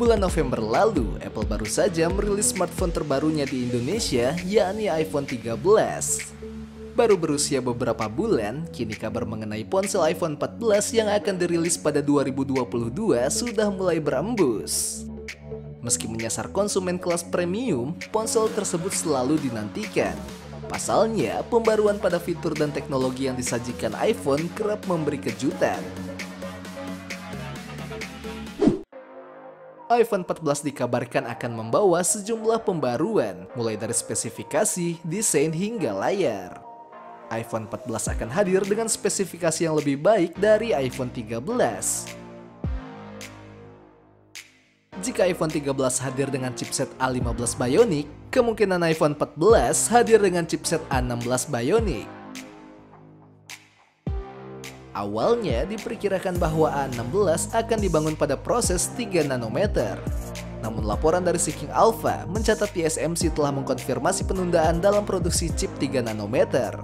Bulan November lalu, Apple baru saja merilis smartphone terbarunya di Indonesia, yakni iPhone 13. Baru berusia beberapa bulan, kini kabar mengenai ponsel iPhone 14 yang akan dirilis pada 2022 sudah mulai berembus. Meski menyasar konsumen kelas premium, ponsel tersebut selalu dinantikan. Pasalnya, pembaruan pada fitur dan teknologi yang disajikan iPhone kerap memberi kejutan. iPhone 14 dikabarkan akan membawa sejumlah pembaruan, mulai dari spesifikasi, desain, hingga layar. iPhone 14 akan hadir dengan spesifikasi yang lebih baik dari iPhone 13. Jika iPhone 13 hadir dengan chipset A15 Bionic, kemungkinan iPhone 14 hadir dengan chipset A16 Bionic. Awalnya diperkirakan bahwa A16 akan dibangun pada proses 3 nanometer. Namun laporan dari Seeking Alpha mencatat TSMC telah mengkonfirmasi penundaan dalam produksi chip 3 nanometer.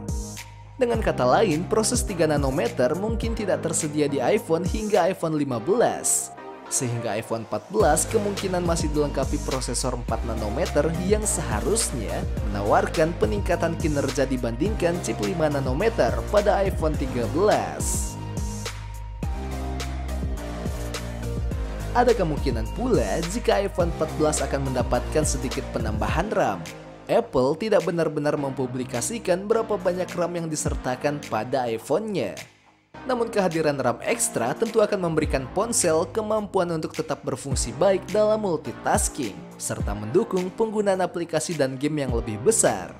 Dengan kata lain, proses 3 nanometer mungkin tidak tersedia di iPhone hingga iPhone 15. Sehingga iPhone 14 kemungkinan masih dilengkapi prosesor 4 nanometer yang seharusnya menawarkan peningkatan kinerja dibandingkan chip 5 nanometer pada iPhone 13. Ada kemungkinan pula jika iPhone 14 akan mendapatkan sedikit penambahan RAM. Apple tidak benar-benar mempublikasikan berapa banyak RAM yang disertakan pada iPhone-nya. Namun kehadiran RAM ekstra tentu akan memberikan ponsel kemampuan untuk tetap berfungsi baik dalam multitasking, serta mendukung penggunaan aplikasi dan game yang lebih besar.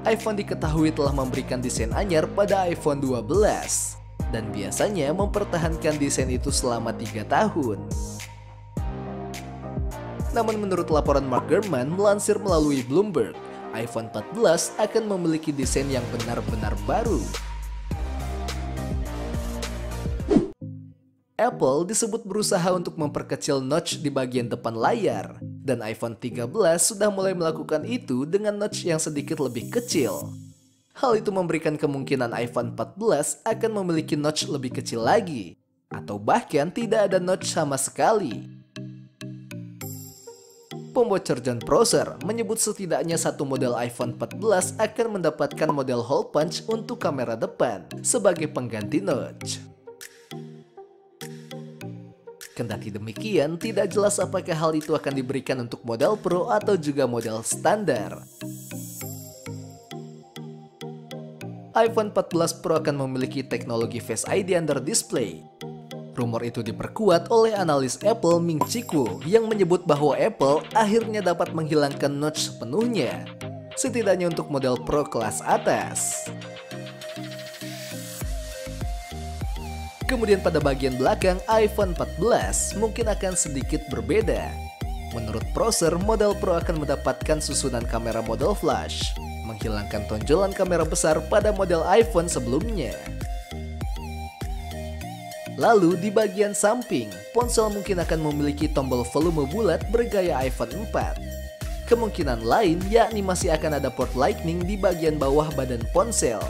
iPhone diketahui telah memberikan desain anyar pada iPhone 12, dan biasanya mempertahankan desain itu selama 3 tahun. Namun menurut laporan Mark Gurman melansir melalui Bloomberg, iPhone 14 akan memiliki desain yang benar-benar baru. Apple disebut berusaha untuk memperkecil notch di bagian depan layar, dan iPhone 13 sudah mulai melakukan itu dengan notch yang sedikit lebih kecil. Hal itu memberikan kemungkinan iPhone 14 akan memiliki notch lebih kecil lagi, atau bahkan tidak ada notch sama sekali. Pembocor John Prosser menyebut setidaknya satu model iPhone 14 akan mendapatkan model hole punch untuk kamera depan sebagai pengganti notch. Kendati demikian, tidak jelas apakah hal itu akan diberikan untuk model Pro atau juga model standar. iPhone 14 Pro akan memiliki teknologi Face ID under display. Rumor itu diperkuat oleh analis Apple Ming-Chi Kuo yang menyebut bahwa Apple akhirnya dapat menghilangkan notch sepenuhnya, setidaknya untuk model Pro kelas atas. Kemudian pada bagian belakang iPhone 14 mungkin akan sedikit berbeda. Menurut Prosser, model Pro akan mendapatkan susunan kamera model flash, menghilangkan tonjolan kamera besar pada model iPhone sebelumnya. Lalu di bagian samping, ponsel mungkin akan memiliki tombol volume bulat bergaya iPhone 4. Kemungkinan lain yakni masih akan ada port Lightning di bagian bawah badan ponsel.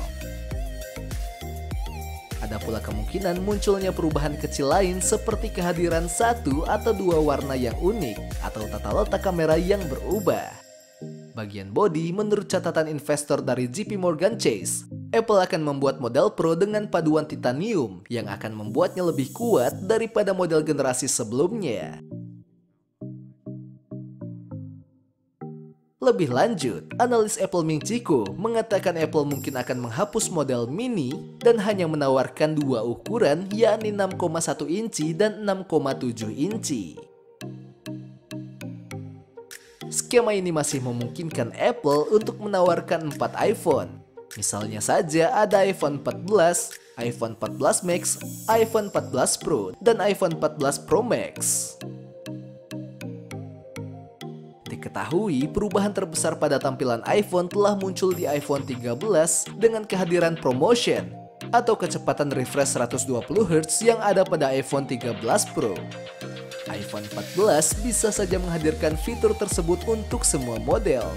Ada pula kemungkinan munculnya perubahan kecil lain seperti kehadiran 1 atau 2 warna yang unik atau tata letak kamera yang berubah. Bagian bodi, menurut catatan investor dari JP Morgan Chase, Apple akan membuat model Pro dengan paduan titanium yang akan membuatnya lebih kuat daripada model generasi sebelumnya. Lebih lanjut, analis Apple Ming-Chi Kuo mengatakan Apple mungkin akan menghapus model mini dan hanya menawarkan 2 ukuran, yakni 6,1 inci dan 6,7 inci. Skema ini masih memungkinkan Apple untuk menawarkan 4 iPhone. Misalnya saja ada iPhone 14, iPhone 14 Max, iPhone 14 Pro, dan iPhone 14 Pro Max. Diketahui perubahan terbesar pada tampilan iPhone telah muncul di iPhone 13 dengan kehadiran ProMotion atau kecepatan refresh 120Hz yang ada pada iPhone 13 Pro. iPhone 14 bisa saja menghadirkan fitur tersebut untuk semua model.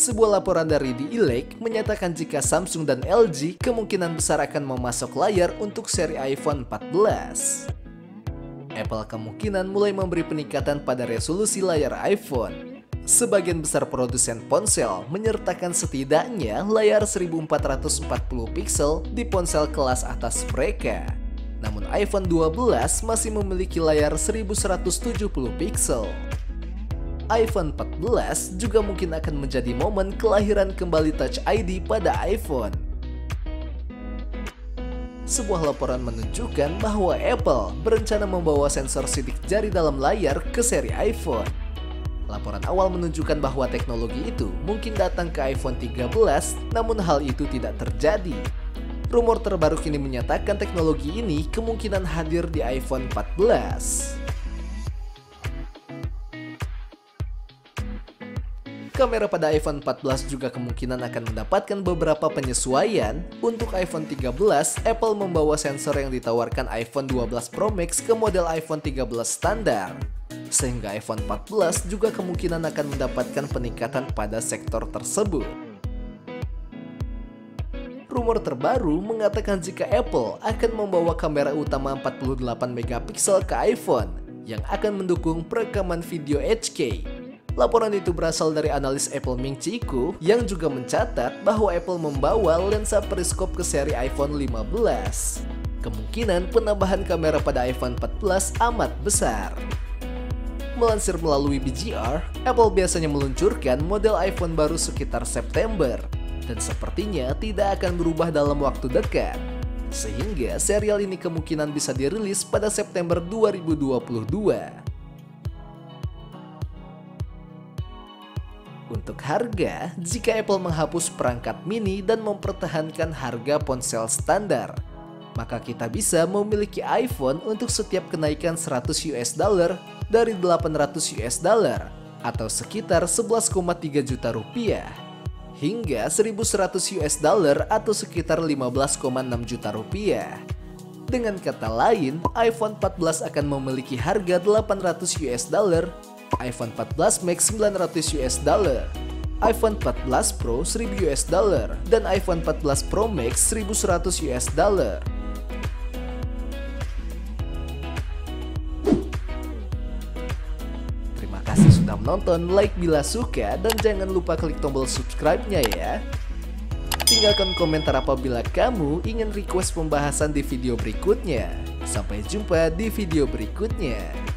Sebuah laporan dari The Elect menyatakan jika Samsung dan LG kemungkinan besar akan memasok layar untuk seri iPhone 14. Apple kemungkinan mulai memberi peningkatan pada resolusi layar iPhone. Sebagian besar produsen ponsel menyertakan setidaknya layar 1440 pixel di ponsel kelas atas mereka. Namun iPhone 12 masih memiliki layar 1170 pixel. iPhone 14 juga mungkin akan menjadi momen kelahiran kembali Touch ID pada iPhone. Sebuah laporan menunjukkan bahwa Apple berencana membawa sensor sidik jari dalam layar ke seri iPhone. Laporan awal menunjukkan bahwa teknologi itu mungkin datang ke iPhone 13, namun hal itu tidak terjadi. Rumor terbaru kini menyatakan teknologi ini kemungkinan hadir di iPhone 14. Kamera pada iPhone 14 juga kemungkinan akan mendapatkan beberapa penyesuaian. Untuk iPhone 13, Apple membawa sensor yang ditawarkan iPhone 12 Pro Max ke model iPhone 13 standar. Sehingga iPhone 14 juga kemungkinan akan mendapatkan peningkatan pada sektor tersebut. Rumor terbaru mengatakan jika Apple akan membawa kamera utama 48 megapiksel ke iPhone yang akan mendukung perekaman video 8K. Laporan itu berasal dari analis Apple Ming Chi Kuo yang juga mencatat bahwa Apple membawa lensa periskop ke seri iPhone 15. Kemungkinan penambahan kamera pada iPhone 14 amat besar. Melansir melalui BGR, Apple biasanya meluncurkan model iPhone baru sekitar September, dan sepertinya tidak akan berubah dalam waktu dekat. Sehingga serial ini kemungkinan bisa dirilis pada September 2022. Untuk harga, jika Apple menghapus perangkat mini dan mempertahankan harga ponsel standar, maka kita bisa memiliki iPhone untuk setiap kenaikan $100 dari $800 atau sekitar 11,3 juta rupiah hingga $1.100 atau sekitar 15,6 juta rupiah. Dengan kata lain, iPhone 14 akan memiliki harga $800, iPhone 14 Max $900, iPhone 14 Pro $1.000 dan iPhone 14 Pro Max $1.100. Terima kasih sudah menonton, like bila suka dan jangan lupa klik tombol subscribe-nya ya. Tinggalkan komentar apabila kamu ingin request pembahasan di video berikutnya. Sampai jumpa di video berikutnya.